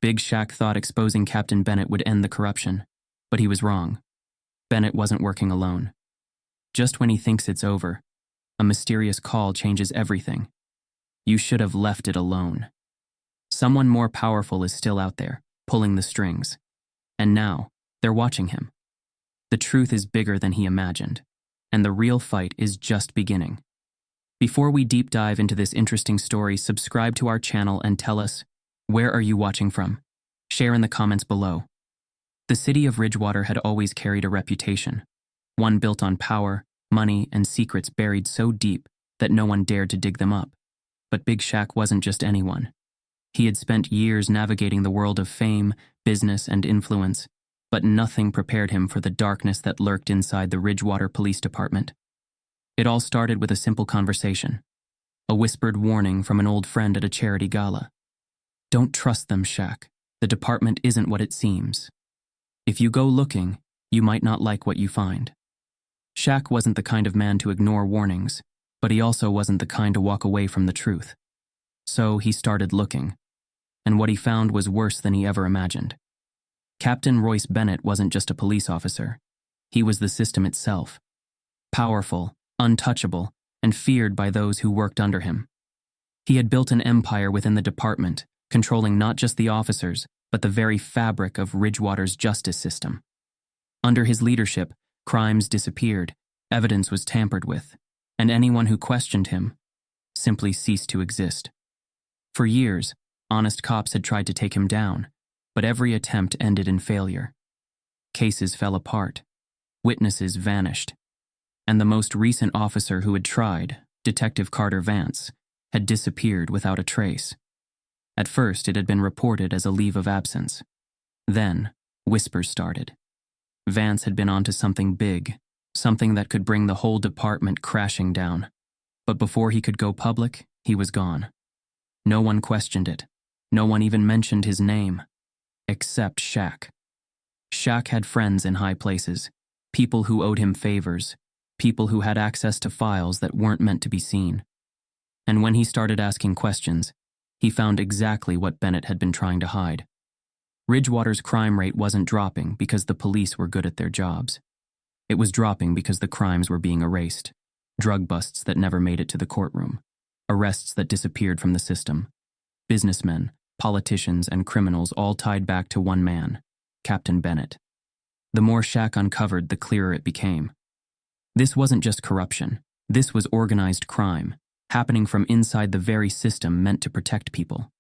Big Shaq thought exposing Captain Bennett would end the corruption, but he was wrong. Bennett wasn't working alone. Just when he thinks it's over, a mysterious call changes everything. You should have left it alone. Someone more powerful is still out there, pulling the strings. And now, they're watching him. The truth is bigger than he imagined, and the real fight is just beginning. Before we deep dive into this interesting story, subscribe to our channel and tell us, where are you watching from? Share in the comments below. The city of Ridgewater had always carried a reputation, one built on power, money, and secrets buried so deep that no one dared to dig them up. But Big Shaq wasn't just anyone. He had spent years navigating the world of fame, business, and influence, but nothing prepared him for the darkness that lurked inside the Ridgewater Police Department. It all started with a simple conversation, a whispered warning from an old friend at a charity gala. Don't trust them, Shaq. The department isn't what it seems. If you go looking, you might not like what you find. Shaq wasn't the kind of man to ignore warnings, but he also wasn't the kind to walk away from the truth. So he started looking, and what he found was worse than he ever imagined. Captain Royce Bennett wasn't just a police officer. He was the system itself. Powerful, untouchable, and feared by those who worked under him. He had built an empire within the department, controlling not just the officers, but the very fabric of Ridgewater's justice system. Under his leadership, crimes disappeared, evidence was tampered with, and anyone who questioned him simply ceased to exist. For years, honest cops had tried to take him down, but every attempt ended in failure. Cases fell apart, witnesses vanished, and the most recent officer who had tried, Detective Carter Vance, had disappeared without a trace. At first, it had been reported as a leave of absence. Then, whispers started. Vance had been onto something big, something that could bring the whole department crashing down. But before he could go public, he was gone. No one questioned it. No one even mentioned his name. Except Shaq. Shaq had friends in high places, people who owed him favors, people who had access to files that weren't meant to be seen. And when he started asking questions, he found exactly what Bennett had been trying to hide. Ridgewater's crime rate wasn't dropping because the police were good at their jobs. It was dropping because the crimes were being erased. Drug busts that never made it to the courtroom. Arrests that disappeared from the system. Businessmen, politicians, and criminals all tied back to one man, Captain Bennett. The more Shaq uncovered, the clearer it became. This wasn't just corruption. This was organized crime, happening from inside the very system meant to protect people.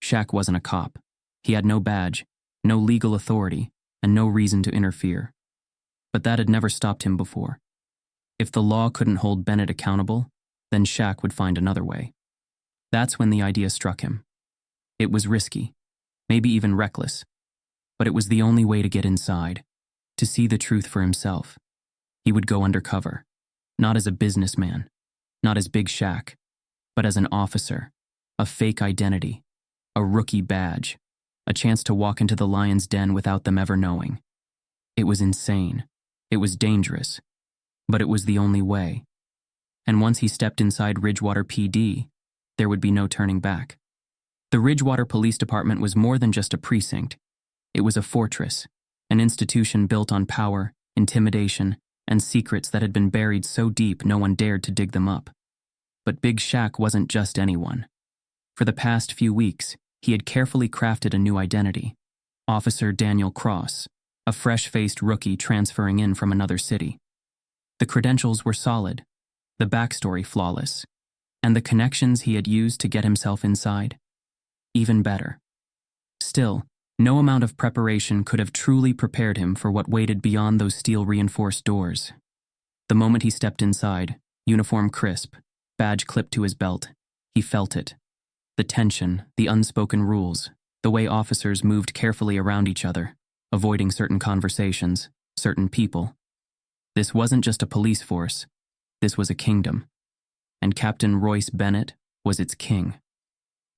Shaq wasn't a cop. He had no badge, no legal authority, and no reason to interfere. But that had never stopped him before. If the law couldn't hold Bennett accountable, then Shaq would find another way. That's when the idea struck him. It was risky, maybe even reckless, but it was the only way to get inside, to see the truth for himself. He would go undercover, not as a businessman, not as Big Shaq, but as an officer, a fake identity, a rookie badge, a chance to walk into the lion's den without them ever knowing. It was insane. It was dangerous, but it was the only way. And once he stepped inside Ridgewater PD, there would be no turning back. The Ridgewater Police Department was more than just a precinct. It was a fortress, an institution built on power, intimidation, and secrets that had been buried so deep no one dared to dig them up. But Big Shaq wasn't just anyone. For the past few weeks, he had carefully crafted a new identity. Officer Daniel Cross, a fresh-faced rookie transferring in from another city. The credentials were solid, the backstory flawless, and the connections he had used to get himself inside, even better. Still, no amount of preparation could have truly prepared him for what waited beyond those steel-reinforced doors. The moment he stepped inside, uniform crisp, badge clipped to his belt, he felt it. The tension, the unspoken rules, the way officers moved carefully around each other, avoiding certain conversations, certain people. This wasn't just a police force. This was a kingdom. And Captain Royce Bennett was its king.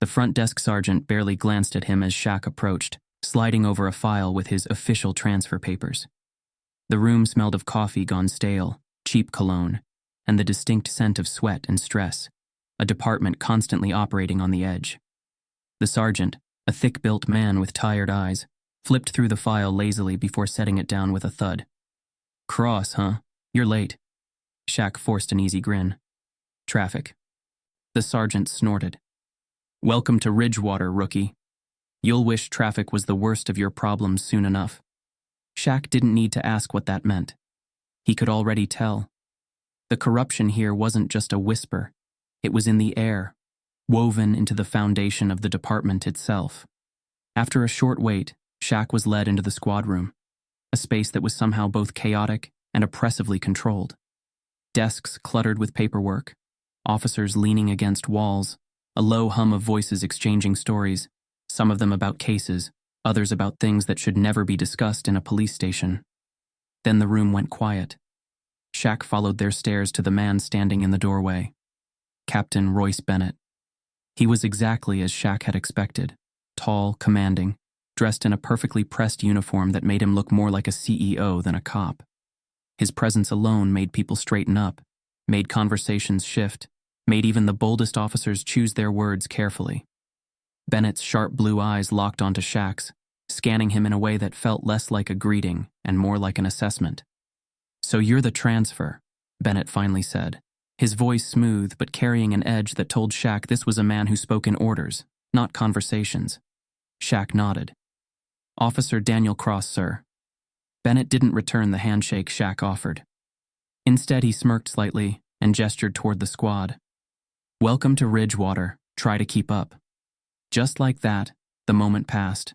The front desk sergeant barely glanced at him as Shaq approached, sliding over a file with his official transfer papers. The room smelled of coffee gone stale, cheap cologne, and the distinct scent of sweat and stress, a department constantly operating on the edge. The sergeant, A thick-built man with tired eyes flipped through the file lazily before setting it down with a thud. Cross, huh? You're late. Shaq forced an easy grin. Traffic. The sergeant snorted. Welcome to Ridgewater, rookie. You'll wish traffic was the worst of your problems soon enough. Shaq didn't need to ask what that meant. He could already tell. The corruption here wasn't just a whisper. It was in the air, woven into the foundation of the department itself. After a short wait, Shaq was led into the squad room, a space that was somehow both chaotic and oppressively controlled. Desks cluttered with paperwork, officers leaning against walls, a low hum of voices exchanging stories, some of them about cases, others about things that should never be discussed in a police station. Then the room went quiet. Shaq followed their stares to the man standing in the doorway. Captain Royce Bennett. He was exactly as Shaq had expected, tall, commanding, dressed in a perfectly pressed uniform that made him look more like a CEO than a cop. His presence alone made people straighten up, made conversations shift, made even the boldest officers choose their words carefully. Bennett's sharp blue eyes locked onto Shaq's, scanning him in a way that felt less like a greeting and more like an assessment. So you're the transfer, Bennett finally said, his voice smooth but carrying an edge that told Shaq this was a man who spoke in orders, not conversations. Shaq nodded. Officer Daniel Cross, sir. Bennett didn't return the handshake Shaq offered. Instead, he smirked slightly and gestured toward the squad. Welcome to Ridgewater. Try to keep up. Just like that, the moment passed,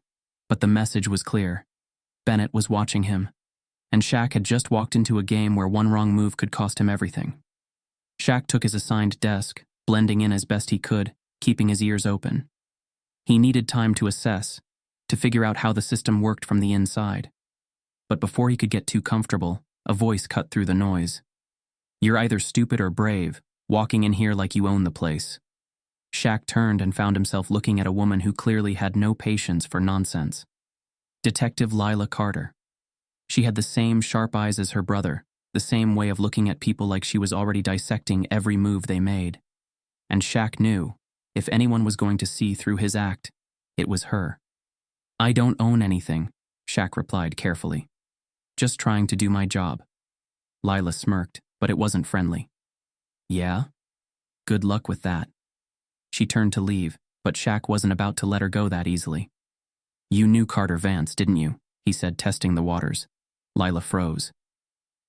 but the message was clear. Bennett was watching him, and Shaq had just walked into a game where one wrong move could cost him everything. Shaq took his assigned desk, blending in as best he could, keeping his ears open. He needed time to assess, to figure out how the system worked from the inside. But before he could get too comfortable, a voice cut through the noise. You're either stupid or brave, walking in here like you own the place. Shaq turned and found himself looking at a woman who clearly had no patience for nonsense. Detective Lila Carter. She had the same sharp eyes as her brother, the same way of looking at people like she was already dissecting every move they made. And Shaq knew, if anyone was going to see through his act, it was her. I don't own anything, Shaq replied carefully. Just trying to do my job. Lila smirked, but it wasn't friendly. Yeah? Good luck with that. She turned to leave, but Shaq wasn't about to let her go that easily. You knew Carter Vance, didn't you? He said, testing the waters. Lila froze.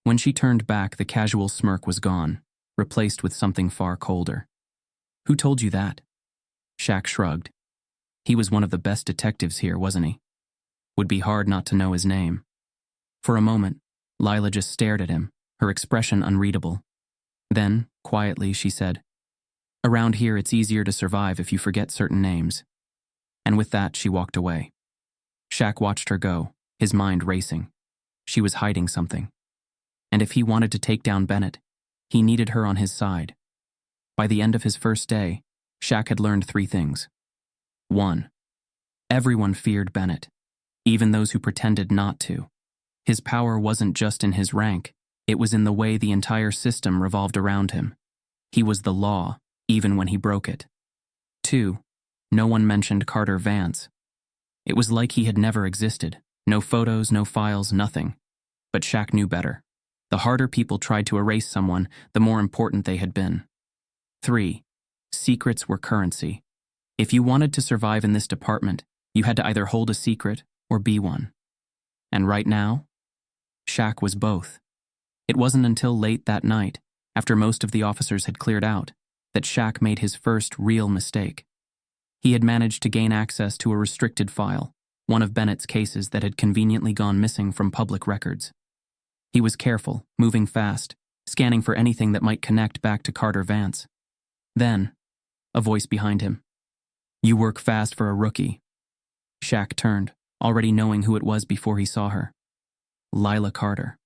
When she turned back, the casual smirk was gone, replaced with something far colder. Who told you that? Shaq shrugged. He was one of the best detectives here, wasn't he? Would be hard not to know his name. For a moment, Lila just stared at him, her expression unreadable. Then, quietly, she said, Around here it's easier to survive if you forget certain names. And with that, she walked away. Shaq watched her go, his mind racing. She was hiding something. And if he wanted to take down Bennett, he needed her on his side. By the end of his first day, Shaq had learned 3 things. 1. Everyone feared Bennett, even those who pretended not to. His power wasn't just in his rank, it was in the way the entire system revolved around him. He was the law, even when he broke it. 2. No one mentioned Carter Vance. It was like he had never existed. No photos, no files, nothing. But Shaq knew better. The harder people tried to erase someone, the more important they had been. 3. Secrets were currency. If you wanted to survive in this department, you had to either hold a secret or be one. And right now, Shaq was both. It wasn't until late that night, after most of the officers had cleared out, that Shaq made his first real mistake. He had managed to gain access to a restricted file, one of Bennett's cases that had conveniently gone missing from public records. He was careful, moving fast, scanning for anything that might connect back to Carter Vance. Then, a voice behind him. You work fast for a rookie. Shaq turned, already knowing who it was before he saw her. Lila Carter.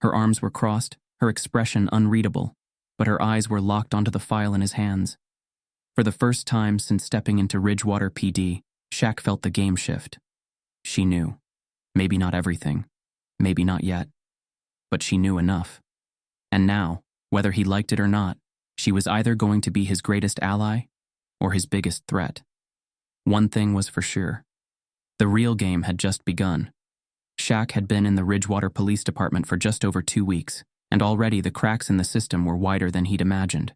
Her arms were crossed, her expression unreadable, but her eyes were locked onto the file in his hands. For the first time since stepping into Ridgewater PD, Shaq felt the game shift. She knew. Maybe not everything. Maybe not yet. But she knew enough. And now, whether he liked it or not, she was either going to be his greatest ally or his biggest threat. One thing was for sure. The real game had just begun. Shaq had been in the Ridgewater Police Department for just over 2 weeks, and already the cracks in the system were wider than he'd imagined.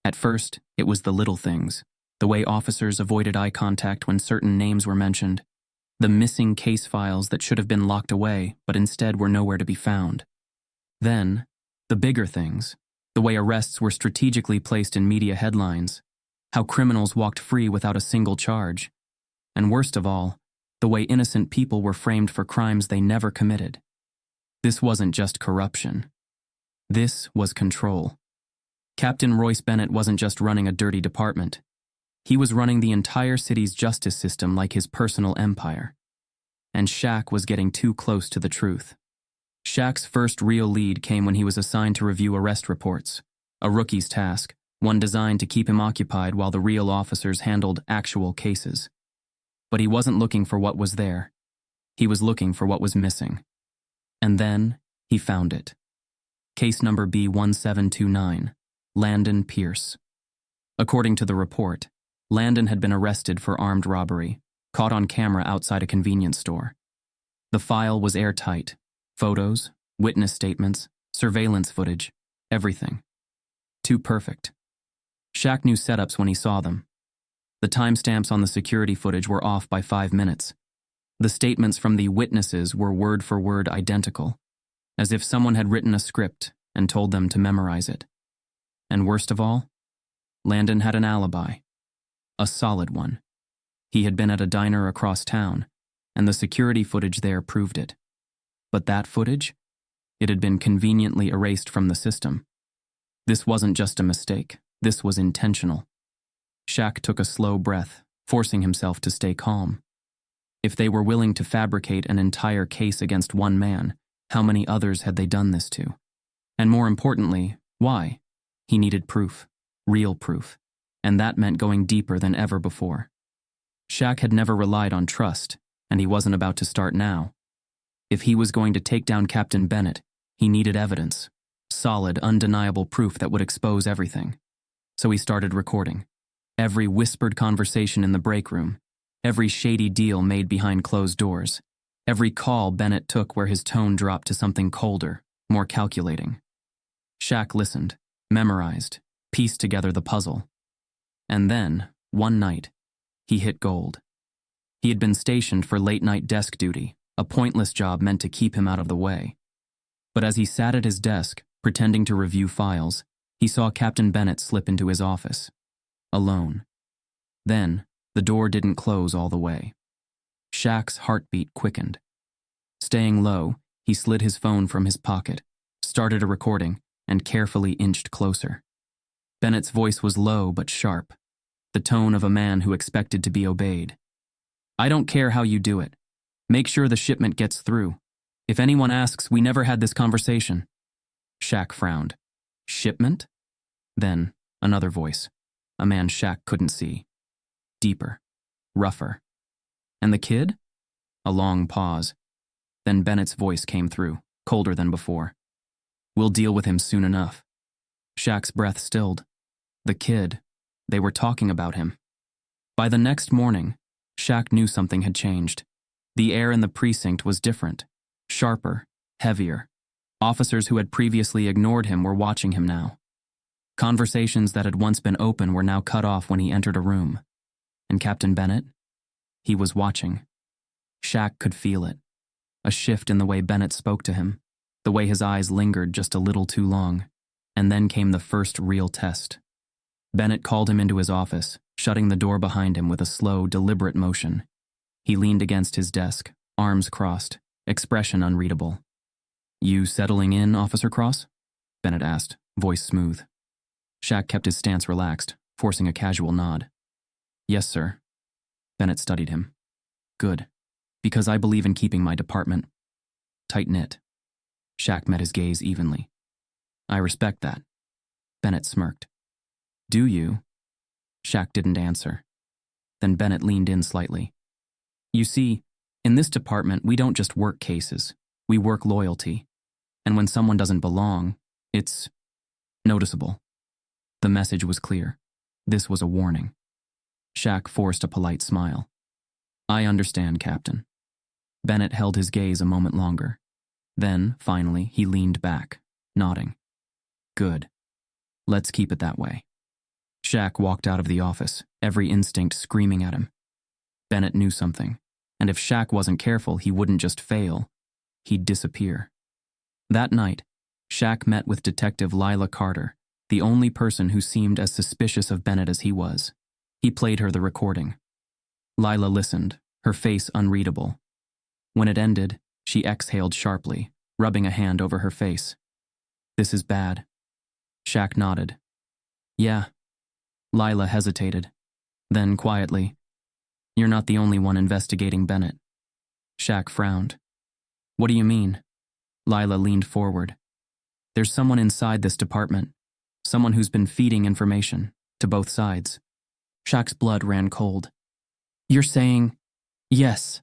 At first, it was the little things, the way officers avoided eye contact when certain names were mentioned, the missing case files that should have been locked away but instead were nowhere to be found. Then, the bigger things, the way arrests were strategically placed in media headlines, how criminals walked free without a single charge, and worst of all, the way innocent people were framed for crimes they never committed. This wasn't just corruption. This was control. Captain Royce Bennett wasn't just running a dirty department. He was running the entire city's justice system like his personal empire. And Shaq was getting too close to the truth. Shaq's first real lead came when he was assigned to review arrest reports, a rookie's task, one designed to keep him occupied while the real officers handled actual cases. But he wasn't looking for what was there. He was looking for what was missing. And then, he found it. Case number B1729, Landon Pierce. According to the report, Landon had been arrested for armed robbery, caught on camera outside a convenience store. The file was airtight. Photos, witness statements, surveillance footage, everything. Too perfect. Shaq knew setups when he saw them. The timestamps on the security footage were off by 5 minutes. The statements from the witnesses were word for word identical, as if someone had written a script and told them to memorize it. And worst of all, Landon had an alibi. A solid one. He had been at a diner across town, and the security footage there proved it. But that footage? It had been conveniently erased from the system. This wasn't just a mistake. This was intentional. Shaq took a slow breath, forcing himself to stay calm. If they were willing to fabricate an entire case against one man, how many others had they done this to? And more importantly, why? He needed proof, real proof, and that meant going deeper than ever before. Shaq had never relied on trust, and he wasn't about to start now. If he was going to take down Captain Bennett, he needed evidence, solid, undeniable proof that would expose everything. So he started recording. Every whispered conversation in the break room, every shady deal made behind closed doors, every call Bennett took where his tone dropped to something colder, more calculating. Shaq listened, memorized, pieced together the puzzle. And then, one night, he hit gold. He had been stationed for late-night desk duty, a pointless job meant to keep him out of the way. But as he sat at his desk, pretending to review files, he saw Captain Bennett slip into his office. Alone. Then, the door didn't close all the way. Shaq's heartbeat quickened. Staying low, he slid his phone from his pocket, started a recording, and carefully inched closer. Bennett's voice was low but sharp, the tone of a man who expected to be obeyed. "I don't care how you do it. Make sure the shipment gets through. If anyone asks, we never had this conversation." Shaq frowned. Shipment? Then, another voice. A man Shaq couldn't see. Deeper. Rougher. "And the kid?" A long pause. Then Bennett's voice came through, colder than before. "We'll deal with him soon enough." Shaq's breath stilled. The kid. They were talking about him. By the next morning, Shaq knew something had changed. The air in the precinct was different. Sharper. Heavier. Officers who had previously ignored him were watching him now. Conversations that had once been open were now cut off when he entered a room. And Captain Bennett? He was watching. Shaq could feel it. A shift in the way Bennett spoke to him, the way his eyes lingered just a little too long. And then came the first real test. Bennett called him into his office, shutting the door behind him with a slow, deliberate motion. He leaned against his desk, arms crossed, expression unreadable. "You settling in, Officer Cross?" Bennett asked, voice smooth. Shaq kept his stance relaxed, forcing a casual nod. "Yes, sir." Bennett studied him. "Good, because I believe in keeping my department tight-knit." Shaq met his gaze evenly. "I respect that." Bennett smirked. "Do you?" Shaq didn't answer. Then Bennett leaned in slightly. "You see, in this department, we don't just work cases. We work loyalty. And when someone doesn't belong, it's noticeable." The message was clear. This was a warning. Shaq forced a polite smile. I understand, Captain. Bennett held his gaze a moment longer. Then, finally, he leaned back, nodding. Good. Let's keep it that way. Shaq walked out of the office, every instinct screaming at him. Bennett knew something, and if Shaq wasn't careful, he wouldn't just fail, he'd disappear. That night, Shaq met with Detective Lila Carter, the only person who seemed as suspicious of Bennett as he was. He played her the recording. Lila listened, her face unreadable. When it ended, she exhaled sharply, rubbing a hand over her face. This is bad. Shaq nodded. Yeah. Lila hesitated. Then, quietly, you're not the only one investigating Bennett. Shaq frowned. What do you mean? Lila leaned forward. There's someone inside this department. Someone who's been feeding information to both sides. Shaq's blood ran cold. You're saying, yes.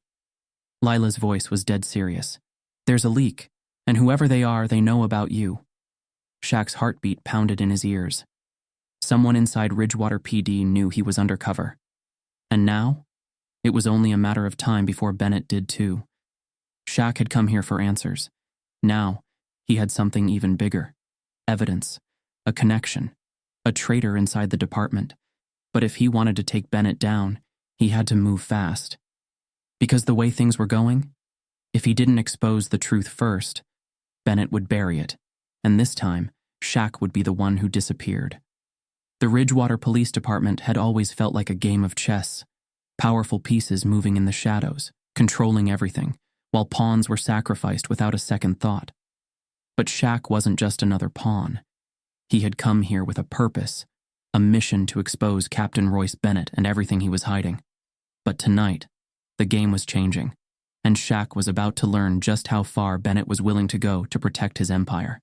Lila's voice was dead serious. There's a leak, and whoever they are, they know about you. Shaq's heartbeat pounded in his ears. Someone inside Ridgewater PD knew he was undercover. And now, it was only a matter of time before Bennett did too. Shaq had come here for answers. Now, he had something even bigger. Evidence. A connection. A traitor inside the department. But if he wanted to take Bennett down, he had to move fast. Because the way things were going, if he didn't expose the truth first, Bennett would bury it, and this time, Shaq would be the one who disappeared. The Ridgewater Police Department had always felt like a game of chess, powerful pieces moving in the shadows, controlling everything, while pawns were sacrificed without a second thought. But Shaq wasn't just another pawn. He had come here with a purpose, a mission to expose Captain Royce Bennett and everything he was hiding. But tonight, the game was changing, and Shaq was about to learn just how far Bennett was willing to go to protect his empire.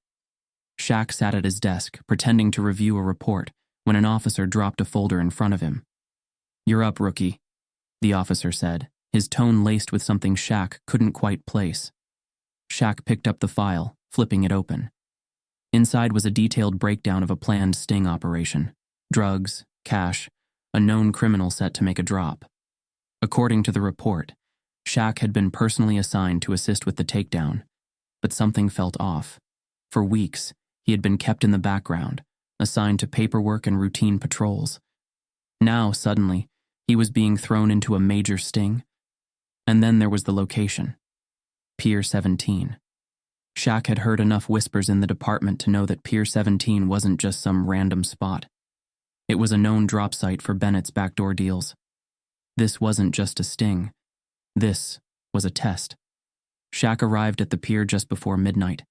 Shaq sat at his desk, pretending to review a report, when an officer dropped a folder in front of him. You're up, rookie, the officer said, his tone laced with something Shaq couldn't quite place. Shaq picked up the file, flipping it open. Inside was a detailed breakdown of a planned sting operation. Drugs, cash, a known criminal set to make a drop. According to the report, Shaq had been personally assigned to assist with the takedown, but something felt off. For weeks, he had been kept in the background, assigned to paperwork and routine patrols. Now, suddenly, he was being thrown into a major sting. And then there was the location. Pier 17. Shaq had heard enough whispers in the department to know that Pier 17 wasn't just some random spot. It was a known drop site for Bennett's backdoor deals. This wasn't just a sting. This was a test. Shaq arrived at the pier just before midnight.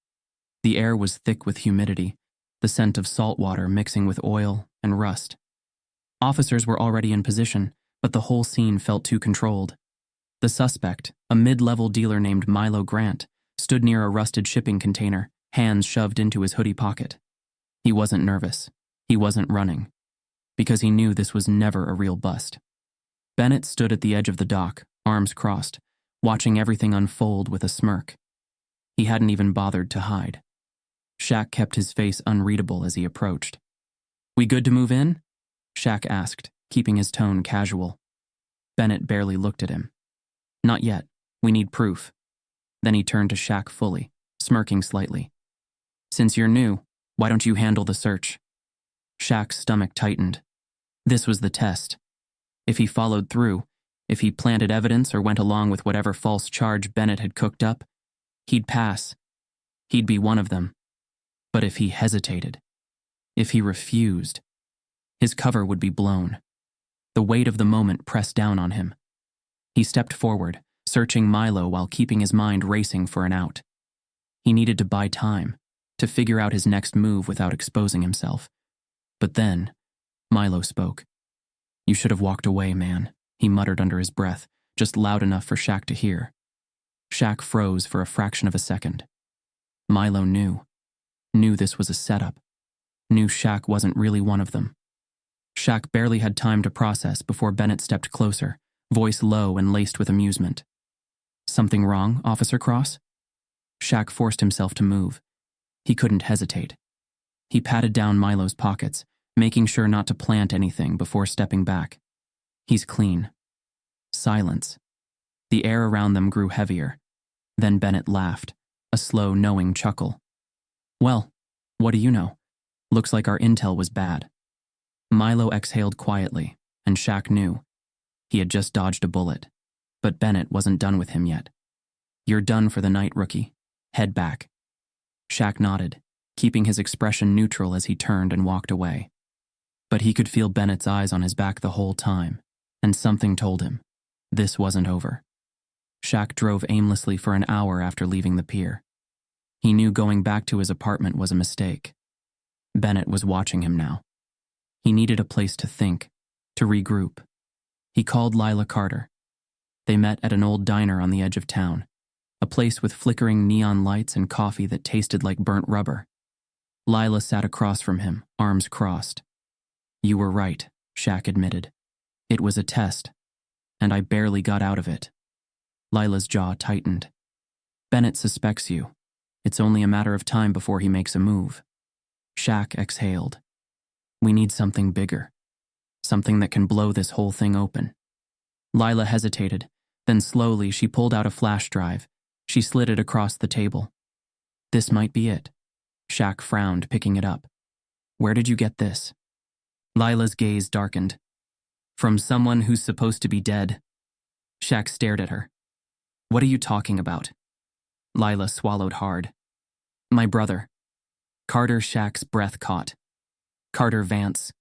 The air was thick with humidity, the scent of salt water mixing with oil and rust. Officers were already in position, but the whole scene felt too controlled. The suspect, a mid-level dealer named Milo Grant, stood near a rusted shipping container, hands shoved into his hoodie pocket. He wasn't nervous. He wasn't running. Because he knew this was never a real bust. Bennett stood at the edge of the dock, arms crossed, watching everything unfold with a smirk. He hadn't even bothered to hide. Shaq kept his face unreadable as he approached. We good to move in? Shaq asked, keeping his tone casual. Bennett barely looked at him. Not yet. We need proof. Then he turned to Shaq fully, smirking slightly. Since you're new, why don't you handle the search? Shaq's stomach tightened. This was the test. If he followed through, if he planted evidence or went along with whatever false charge Bennett had cooked up, he'd pass. He'd be one of them. But if he hesitated, if he refused, his cover would be blown. The weight of the moment pressed down on him. He stepped forward, searching Milo while keeping his mind racing for an out. He needed to buy time, to figure out his next move without exposing himself. But then, Milo spoke. You should have walked away, man, he muttered under his breath, just loud enough for Shaq to hear. Shaq froze for a fraction of a second. Milo knew this was a setup, knew Shaq wasn't really one of them. Shaq barely had time to process before Bennett stepped closer, voice low and laced with amusement. Something wrong, Officer Cross? Shaq forced himself to move. He couldn't hesitate. He patted down Milo's pockets, making sure not to plant anything before stepping back. He's clean. Silence. The air around them grew heavier. Then Bennett laughed, a slow, knowing chuckle. Well, what do you know? Looks like our intel was bad. Milo exhaled quietly, and Shaq knew. He had just dodged a bullet. But Bennett wasn't done with him yet. You're done for the night, rookie. Head back. Shaq nodded, keeping his expression neutral as he turned and walked away. But he could feel Bennett's eyes on his back the whole time, and something told him this wasn't over. Shaq drove aimlessly for an hour after leaving the pier. He knew going back to his apartment was a mistake. Bennett was watching him now. He needed a place to think, to regroup. He called Lila Carter. They met at an old diner on the edge of town, a place with flickering neon lights and coffee that tasted like burnt rubber. Lila sat across from him, arms crossed. You were right, Shaq admitted. It was a test, and I barely got out of it. Lila's jaw tightened. Bennett suspects you. It's only a matter of time before he makes a move. Shaq exhaled. We need something bigger. Something that can blow this whole thing open. Lila hesitated. Then slowly she pulled out a flash drive. She slid it across the table. This might be it. Shaq frowned, picking it up. Where did you get this? Lila's gaze darkened. From someone who's supposed to be dead. Shaq stared at her. What are you talking about? Lila swallowed hard. My brother. Carter. Shaq's breath caught. Carter Vance.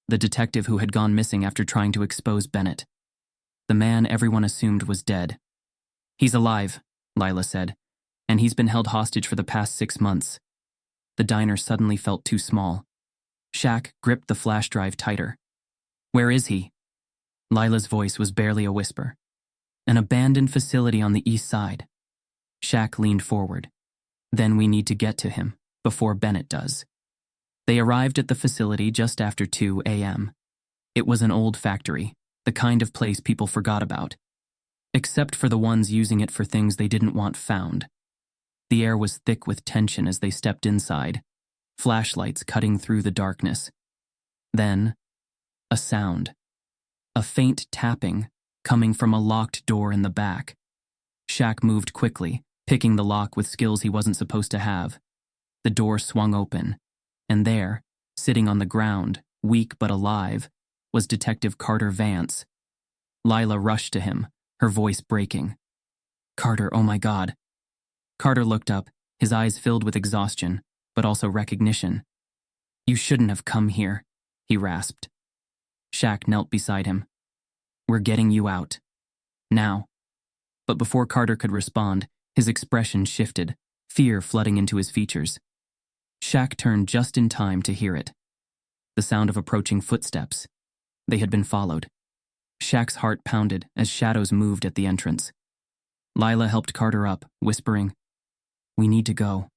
The detective who had gone missing after trying to expose Bennett. The man everyone assumed was dead. He's alive, Lila said, and he's been held hostage for the past 6 months. The diner suddenly felt too small. Shaq gripped the flash drive tighter. Where is he? Lila's voice was barely a whisper. An abandoned facility on the east side. Shaq leaned forward. Then we need to get to him, before Bennett does. They arrived at the facility just after 2 a.m. It was an old factory, the kind of place people forgot about, except for the ones using it for things they didn't want found. The air was thick with tension as they stepped inside, flashlights cutting through the darkness. Then, a sound. A faint tapping coming from a locked door in the back. Shaq moved quickly, picking the lock with skills he wasn't supposed to have. The door swung open, and there, sitting on the ground, weak but alive, was Detective Carter Vance. Lila rushed to him, her voice breaking. Carter, oh my God. Carter looked up, his eyes filled with exhaustion, but also recognition. You shouldn't have come here, he rasped. Shaq knelt beside him. We're getting you out. Now. But before Carter could respond, his expression shifted, fear flooding into his features. Shaq turned just in time to hear it. The sound of approaching footsteps. They had been followed. Shaq's heart pounded as shadows moved at the entrance. Lila helped Carter up, whispering, We need to go.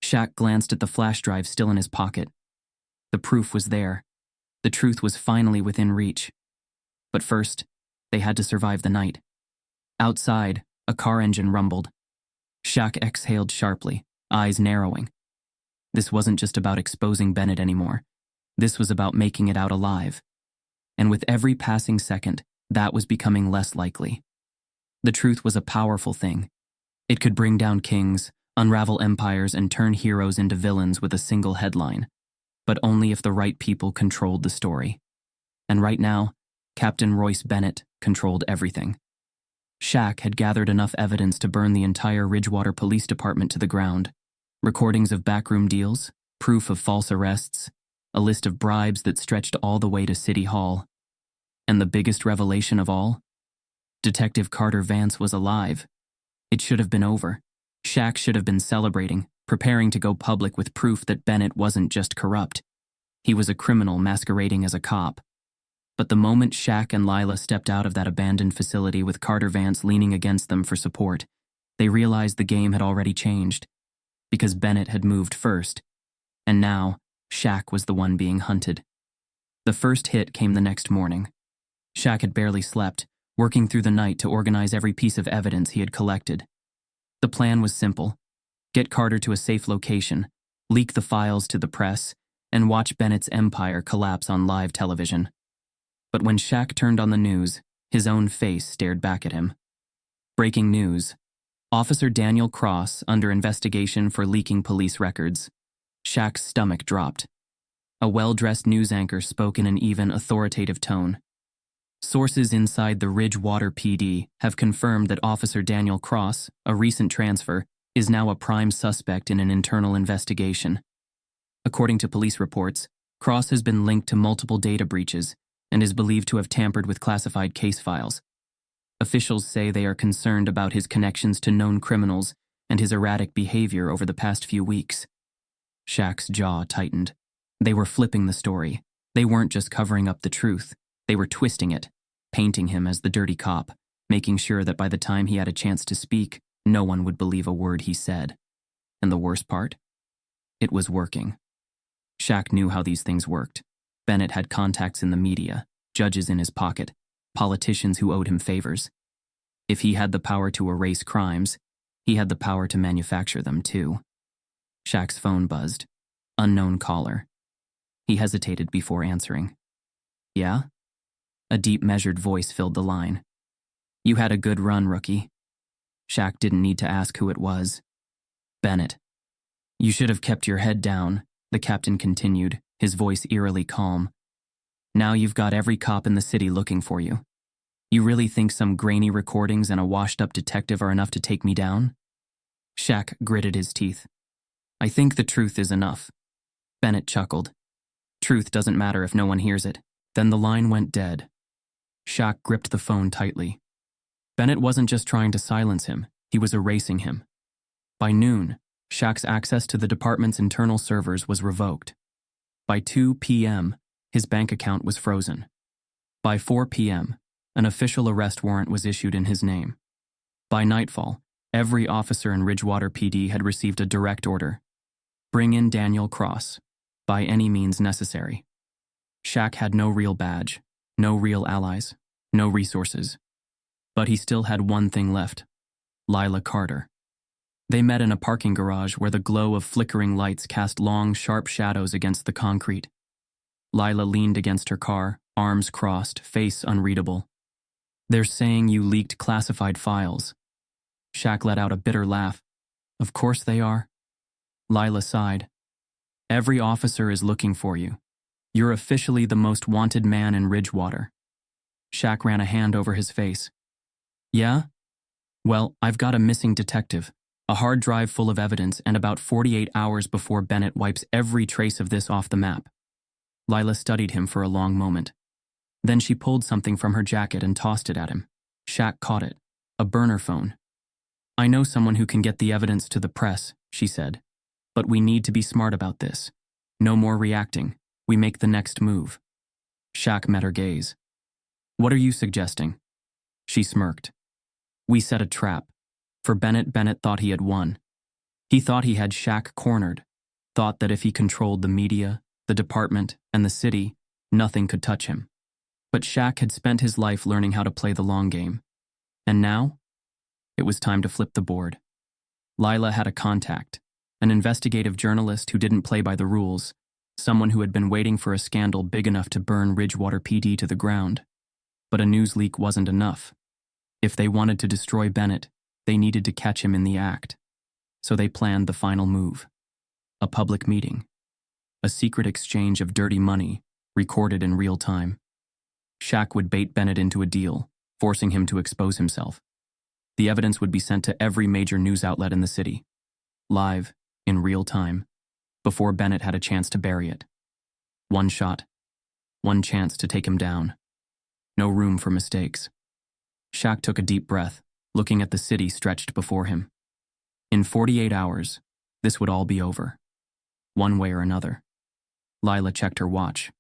Shaq glanced at the flash drive still in his pocket. The proof was there. The truth was finally within reach. But first, they had to survive the night. Outside, a car engine rumbled. Shaq exhaled sharply, eyes narrowing. This wasn't just about exposing Bennett anymore. This was about making it out alive. And with every passing second, that was becoming less likely. The truth was a powerful thing. It could bring down kings, unravel empires, and turn heroes into villains with a single headline. But only if the right people controlled the story. And right now, Captain Royce Bennett controlled everything. Shaq had gathered enough evidence to burn the entire Ridgewater Police Department to the ground. Recordings of backroom deals, proof of false arrests, a list of bribes that stretched all the way to City Hall. And the biggest revelation of all? Detective Carter Vance was alive. It should have been over. Shaq should have been celebrating, preparing to go public with proof that Bennett wasn't just corrupt. He was a criminal masquerading as a cop. But the moment Shaq and Lila stepped out of that abandoned facility with Carter Vance leaning against them for support, they realized the game had already changed. Because Bennett had moved first. And now, Shaq was the one being hunted. The first hit came the next morning. Shaq had barely slept, working through the night to organize every piece of evidence he had collected. The plan was simple. Get Carter to a safe location, leak the files to the press, and watch Bennett's empire collapse on live television. But when Shaq turned on the news, his own face stared back at him. Breaking news. Officer Daniel Cross under investigation for leaking police records. Shaq's stomach dropped. A well-dressed news anchor spoke in an even, authoritative tone. Sources inside the Ridgewater PD have confirmed that Officer Daniel Cross, a recent transfer, is now a prime suspect in an internal investigation. According to police reports, Cross has been linked to multiple data breaches and is believed to have tampered with classified case files. Officials say they are concerned about his connections to known criminals and his erratic behavior over the past few weeks. Shaq's jaw tightened. They were flipping the story. They weren't just covering up the truth. They were twisting it, painting him as the dirty cop, making sure that by the time he had a chance to speak, no one would believe a word he said. And the worst part? It was working. Shaq knew how these things worked. Bennett had contacts in the media, judges in his pocket, politicians who owed him favors. If he had the power to erase crimes, he had the power to manufacture them too. Shaq's phone buzzed. Unknown caller. He hesitated before answering. Yeah? A deep, measured voice filled the line. You had a good run, rookie. Shaq didn't need to ask who it was. Bennett. You should have kept your head down, the captain continued, his voice eerily calm. Now you've got every cop in the city looking for you. You really think some grainy recordings and a washed-up detective are enough to take me down? Shaq gritted his teeth. I think the truth is enough. Bennett chuckled. Truth doesn't matter if no one hears it. Then the line went dead. Shaq gripped the phone tightly. Bennett wasn't just trying to silence him, he was erasing him. By noon, Shaq's access to the department's internal servers was revoked. By 2 p.m., his bank account was frozen. By 4 p.m., an official arrest warrant was issued in his name. By nightfall, every officer in Ridgewater PD had received a direct order. Bring in Daniel Cross, by any means necessary. Shaq had no real badge, no real allies, no resources. But he still had one thing left: Lila Carter. They met in a parking garage where the glow of flickering lights cast long, sharp shadows against the concrete. Lila leaned against her car, arms crossed, face unreadable. They're saying you leaked classified files. Shaq let out a bitter laugh. Of course they are. Lila sighed. Every officer is looking for you. You're officially the most wanted man in Ridgewater. Shaq ran a hand over his face. Yeah? Well, I've got a missing detective, a hard drive full of evidence, and about 48 hours before Bennett wipes every trace of this off the map. Lila studied him for a long moment. Then she pulled something from her jacket and tossed it at him. Shaq caught it. A burner phone. I know someone who can get the evidence to the press, she said. But we need to be smart about this. No more reacting. We make the next move. Shaq met her gaze. What are you suggesting? She smirked. We set a trap. For Bennett thought he had won. He thought he had Shaq cornered, thought that if he controlled the media, the department, and the city, nothing could touch him. But Shaq had spent his life learning how to play the long game. And now? It was time to flip the board. Lila had a contact, an investigative journalist who didn't play by the rules, someone who had been waiting for a scandal big enough to burn Ridgewater PD to the ground. But a news leak wasn't enough. If they wanted to destroy Bennett, they needed to catch him in the act. So they planned the final move. A public meeting. A secret exchange of dirty money, recorded in real time. Shaq would bait Bennett into a deal, forcing him to expose himself. The evidence would be sent to every major news outlet in the city. Live, in real time, before Bennett had a chance to bury it. One shot. One chance to take him down. No room for mistakes. Shaq took a deep breath, looking at the city stretched before him. In 48 hours, this would all be over. One way or another. Lila checked her watch.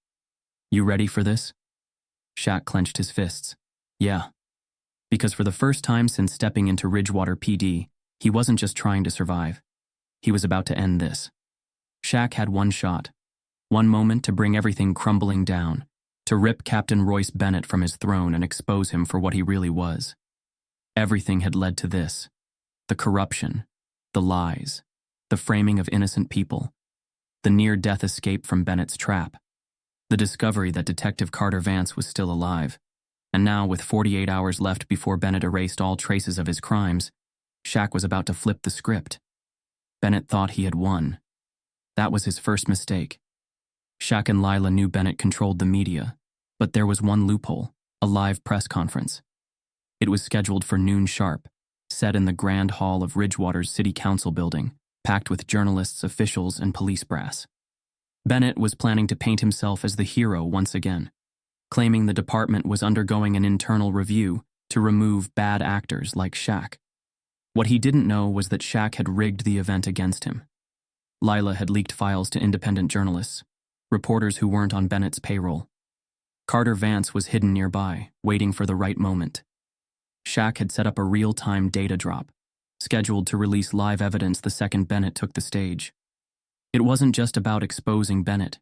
You ready for this? Shaq clenched his fists. Yeah. Because for the first time since stepping into Ridgewater PD, he wasn't just trying to survive. He was about to end this. Shaq had one shot. One moment to bring everything crumbling down, to rip Captain Royce Bennett from his throne and expose him for what he really was. Everything had led to this. The corruption, the lies, the framing of innocent people, the near-death escape from Bennett's trap. The discovery that Detective Carter Vance was still alive, and now with 48 hours left before Bennett erased all traces of his crimes, Shaq was about to flip the script. Bennett thought he had won. That was his first mistake. Shaq and Lila knew Bennett controlled the media, but there was one loophole: a live press conference. It was scheduled for noon sharp, set in the grand hall of Ridgewater's city council building, packed with journalists, officials, and police brass. Bennett was planning to paint himself as the hero once again, claiming the department was undergoing an internal review to remove bad actors like Shaq. What he didn't know was that Shaq had rigged the event against him. Lila had leaked files to independent journalists, reporters who weren't on Bennett's payroll. Carter Vance was hidden nearby, waiting for the right moment. Shaq had set up a real-time data drop, scheduled to release live evidence the second Bennett took the stage. It wasn't just about exposing Bennett.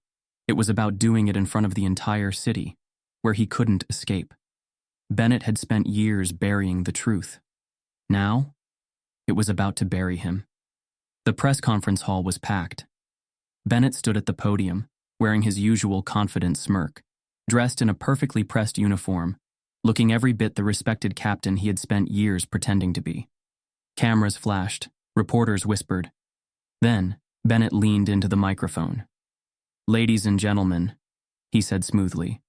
It was about doing it in front of the entire city, where he couldn't escape. Bennett had spent years burying the truth. Now, it was about to bury him. The press conference hall was packed. Bennett stood at the podium, wearing his usual confident smirk, dressed in a perfectly pressed uniform, looking every bit the respected captain he had spent years pretending to be. Cameras flashed, reporters whispered. Then, Bennett leaned into the microphone. "Ladies and gentlemen," he said smoothly,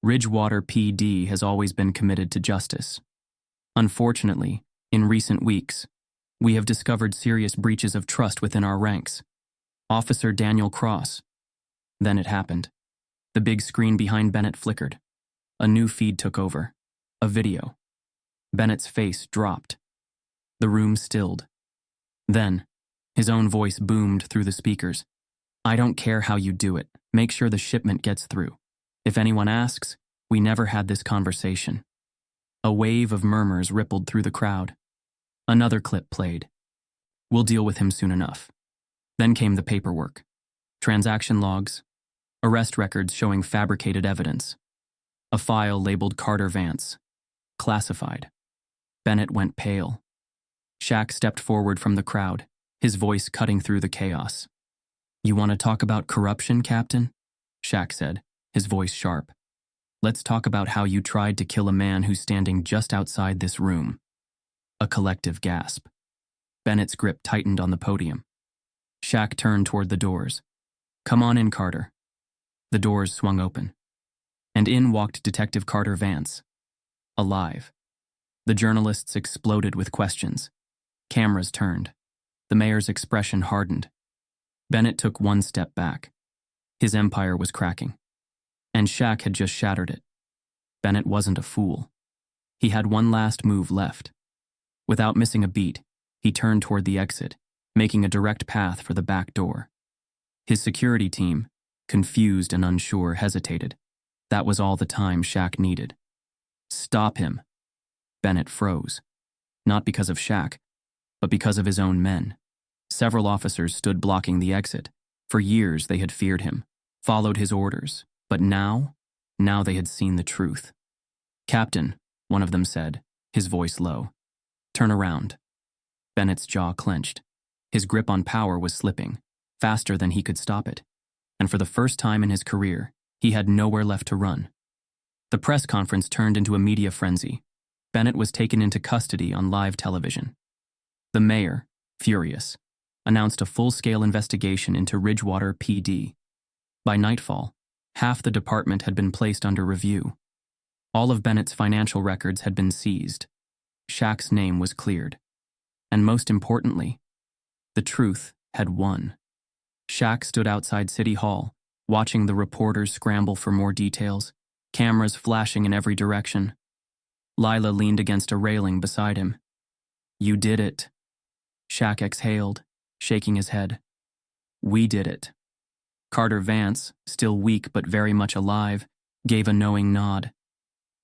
"Ridgewater PD has always been committed to justice. Unfortunately, in recent weeks, we have discovered serious breaches of trust within our ranks. Officer Daniel Cross." Then it happened. The big screen behind Bennett flickered. A new feed took over. A video. Bennett's face dropped. The room stilled. Then, his own voice boomed through the speakers. "I don't care how you do it. Make sure the shipment gets through. If anyone asks, we never had this conversation." A wave of murmurs rippled through the crowd. Another clip played. "We'll deal with him soon enough." Then came the paperwork. Transaction logs. Arrest records showing fabricated evidence. A file labeled Carter Vance. Classified. Bennett went pale. Shaq stepped forward from the crowd, his voice cutting through the chaos. "You want to talk about corruption, Captain?" Shaq said, his voice sharp. "Let's talk about how you tried to kill a man who's standing just outside this room." A collective gasp. Bennett's grip tightened on the podium. Shaq turned toward the doors. "Come on in, Carter." The doors swung open, and in walked Detective Carter Vance. Alive. The journalists exploded with questions. Cameras turned. The mayor's expression hardened. Bennett took one step back. His empire was cracking. And Shaq had just shattered it. Bennett wasn't a fool. He had one last move left. Without missing a beat, he turned toward the exit, making a direct path for the back door. His security team, confused and unsure, hesitated. That was all the time Shaq needed. "Stop him." Bennett froze. Not because of Shaq, but because of his own men. Several officers stood blocking the exit. For years they had feared him, followed his orders, but now they had seen the truth. "Captain," one of them said, his voice low. "Turn around." Bennett's jaw clenched. His grip on power was slipping, faster than he could stop it. And for the first time in his career, he had nowhere left to run. The press conference turned into a media frenzy. Bennett was taken into custody on live television. The mayor, furious, announced a full-scale investigation into Ridgewater PD. By nightfall, half the department had been placed under review. All of Bennett's financial records had been seized. Shaq's name was cleared. And most importantly, the truth had won. Shaq stood outside City Hall, watching the reporters scramble for more details, cameras flashing in every direction. Lila leaned against a railing beside him. "You did it." Shaq exhaled, shaking his head. "We did it." Carter Vance, still weak but very much alive, gave a knowing nod.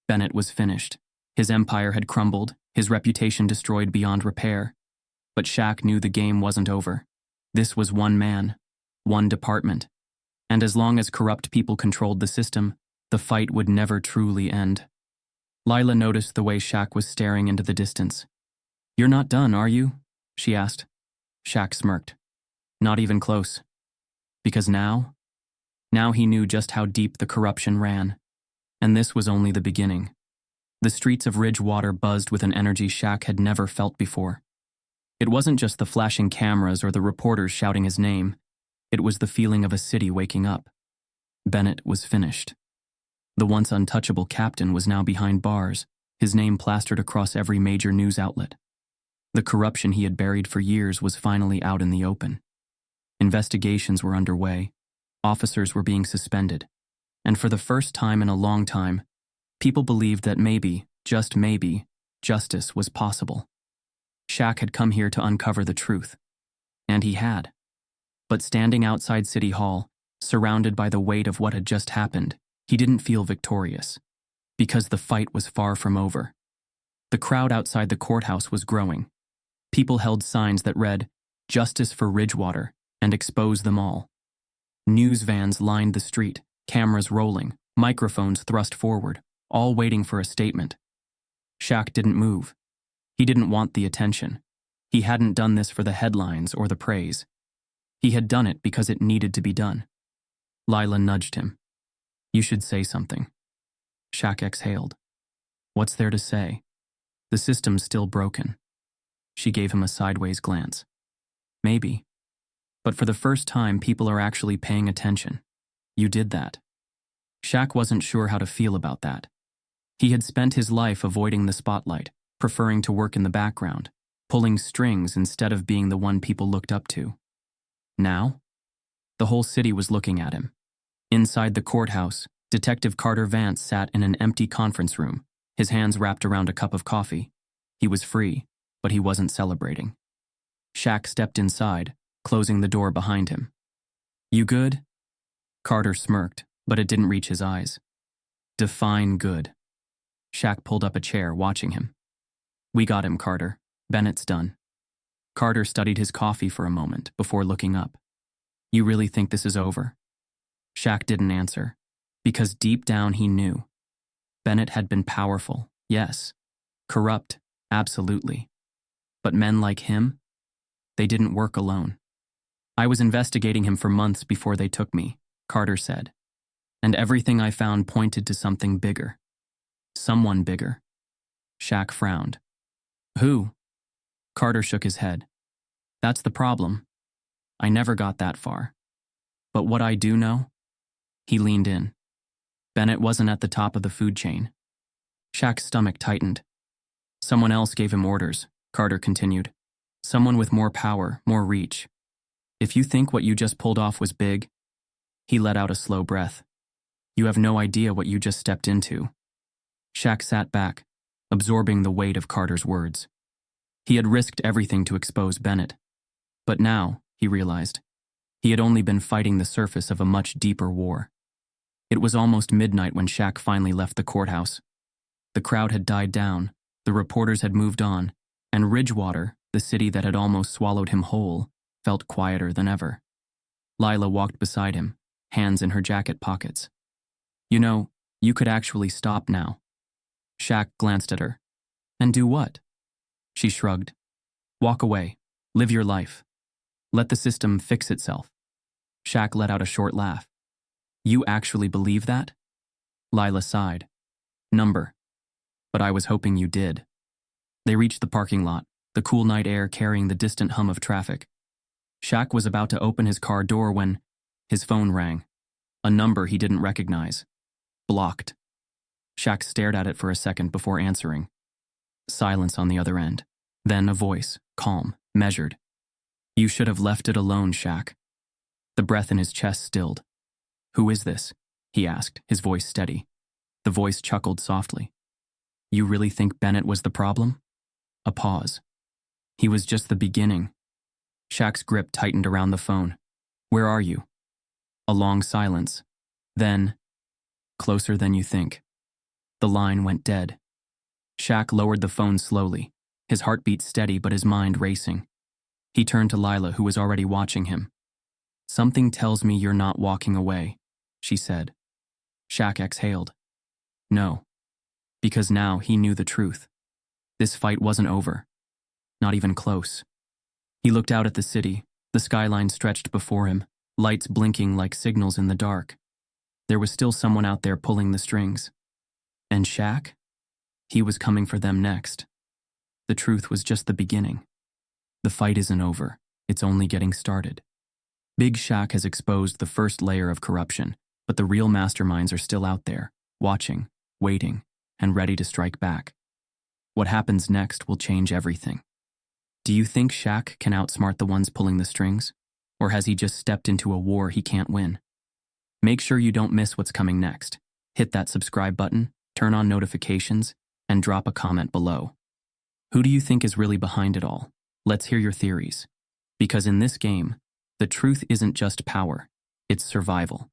Bennett was finished. His empire had crumbled, his reputation destroyed beyond repair. But Shaq knew the game wasn't over. This was one man, one department. And as long as corrupt people controlled the system, the fight would never truly end. Lila noticed the way Shaq was staring into the distance. "You're not done, are you?" she asked. Shaq smirked. "Not even close. Because now Now he knew just how deep the corruption ran. And this was only the beginning. The streets of Ridgewater buzzed with an energy Shaq had never felt before. It wasn't just the flashing cameras or the reporters shouting his name. It was the feeling of a city waking up. Bennett was finished. The once untouchable captain was now behind bars, his name plastered across every major news outlet. The corruption he had buried for years was finally out in the open. Investigations were underway. Officers were being suspended. And for the first time in a long time, people believed that maybe, just maybe, justice was possible. Shaq had come here to uncover the truth. And he had. But standing outside City Hall, surrounded by the weight of what had just happened, he didn't feel victorious. Because the fight was far from over. The crowd outside the courthouse was growing. People held signs that read, "Justice for Ridgewater," and "Expose them all." News vans lined the street, cameras rolling, microphones thrust forward, all waiting for a statement. Shaq didn't move. He didn't want the attention. He hadn't done this for the headlines or the praise. He had done it because it needed to be done. Lila nudged him. "You should say something." Shaq exhaled. "What's there to say? The system's still broken." She gave him a sideways glance. "Maybe. But for the first time, people are actually paying attention. You did that." Shaq wasn't sure how to feel about that. He had spent his life avoiding the spotlight, preferring to work in the background, pulling strings instead of being the one people looked up to. Now? The whole city was looking at him. Inside the courthouse, Detective Carter Vance sat in an empty conference room, his hands wrapped around a cup of coffee. He was free, but he wasn't celebrating. Shaq stepped inside, closing the door behind him. "You good?" Carter smirked, but it didn't reach his eyes. "Define good." Shaq pulled up a chair, watching him. "We got him, Carter. Bennett's done." Carter studied his coffee for a moment before looking up. "You really think this is over?" Shaq didn't answer, because deep down he knew. Bennett had been powerful, yes. Corrupt, absolutely. But men like him? They didn't work alone. "I was investigating him for months before they took me," Carter said. "And everything I found pointed to something bigger. Someone bigger." Shaq frowned. "Who?" Carter shook his head. "That's the problem. I never got that far. But what I do know?" He leaned in. "Bennett wasn't at the top of the food chain." Shaq's stomach tightened. "Someone else gave him orders," Carter continued. "Someone with more power, more reach. If you think what you just pulled off was big..." He let out a slow breath. "You have no idea what you just stepped into." Shaq sat back, absorbing the weight of Carter's words. He had risked everything to expose Bennett. But now, he realized, he had only been fighting the surface of a much deeper war. It was almost midnight when Shaq finally left the courthouse. The crowd had died down, the reporters had moved on, and Ridgewater, the city that had almost swallowed him whole, felt quieter than ever. Lila walked beside him, hands in her jacket pockets. "You know, you could actually stop now." Shaq glanced at her. "And do what?" She shrugged. "Walk away. Live your life. Let the system fix itself." Shaq let out a short laugh. "You actually believe that?" Lila sighed. "Number. But I was hoping you did." They reached the parking lot, the cool night air carrying the distant hum of traffic. Shaq was about to open his car door when his phone rang. A number he didn't recognize. Blocked. Shaq stared at it for a second before answering. Silence on the other end. Then a voice, calm, measured. "You should have left it alone, Shaq." The breath in his chest stilled. "Who is this?" he asked, his voice steady. The voice chuckled softly. "You really think Bennett was the problem?" A pause. "He was just the beginning." Shaq's grip tightened around the phone. "Where are you?" A long silence. Then, "Closer than you think." The line went dead. Shaq lowered the phone slowly, his heartbeat steady but his mind racing. He turned to Lila, who was already watching him. "Something tells me you're not walking away," she said. Shaq exhaled. No. Because now he knew the truth. This fight wasn't over. Not even close. He looked out at the city. The skyline stretched before him, lights blinking like signals in the dark, There was still someone out there pulling the strings. And Shaq? He was coming for them next. The truth was just the beginning. The fight isn't over. It's only getting started. Big Shaq has exposed the first layer of corruption, but the real masterminds are still out there, watching, waiting, and ready to strike back. What happens next will change everything. Do you think Shaq can outsmart the ones pulling the strings? Or has he just stepped into a war he can't win? Make sure you don't miss what's coming next. Hit that subscribe button, turn on notifications, and drop a comment below. Who do you think is really behind it all? Let's hear your theories. Because in this game, the truth isn't just power, it's survival.